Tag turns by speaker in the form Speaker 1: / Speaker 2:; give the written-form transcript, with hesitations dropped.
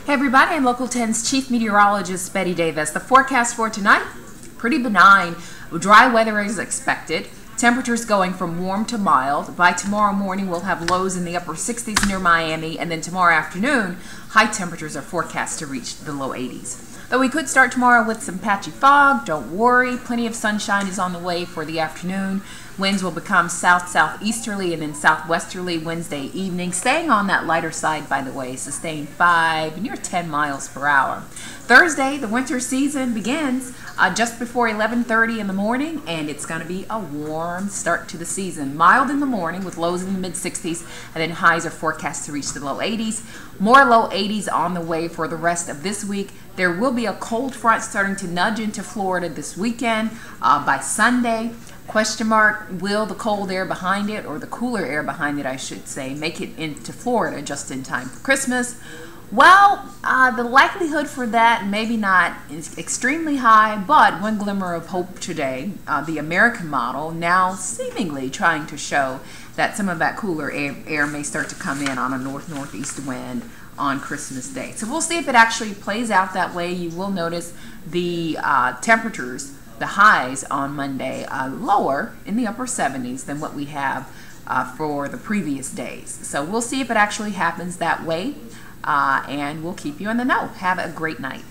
Speaker 1: Hey everybody, I'm Local 10's Chief Meteorologist Betty Davis. The forecast for tonight, pretty benign. Dry weather is expected. Temperatures going from warm to mild. By tomorrow morning, we'll have lows in the upper 60s near Miami, and then tomorrow afternoon, high temperatures are forecast to reach the low 80s. Though we could start tomorrow with some patchy fog, don't worry. Plenty of sunshine is on the way for the afternoon. Winds will become south-southeasterly and then southwesterly Wednesday evening, staying on that lighter side, by the way, sustained 5 near 10 miles per hour. Thursday, the winter season begins just before 11:30 in the morning, and it's going to be a warm start to the season. Mild in the morning with lows in the mid-60s, and then highs are forecast to reach the low 80s. More low 80s on the way for the rest of this week. There will be a cold front starting to nudge into Florida this weekend by Sunday. Question mark, will the cold air behind it, or the cooler air behind it, I should say, make it into Florida just in time for Christmas? Well, the likelihood for that maybe not is extremely high, but one glimmer of hope today, the American model now seemingly trying to show that some of that cooler air may start to come in on a north-northeast wind on Christmas Day. So we'll see if it actually plays out that way. You will notice the temperatures, the highs on Monday, lower in the upper 70s than what we have for the previous days. So we'll see if it actually happens that way, and we'll keep you in the know. Have a great night.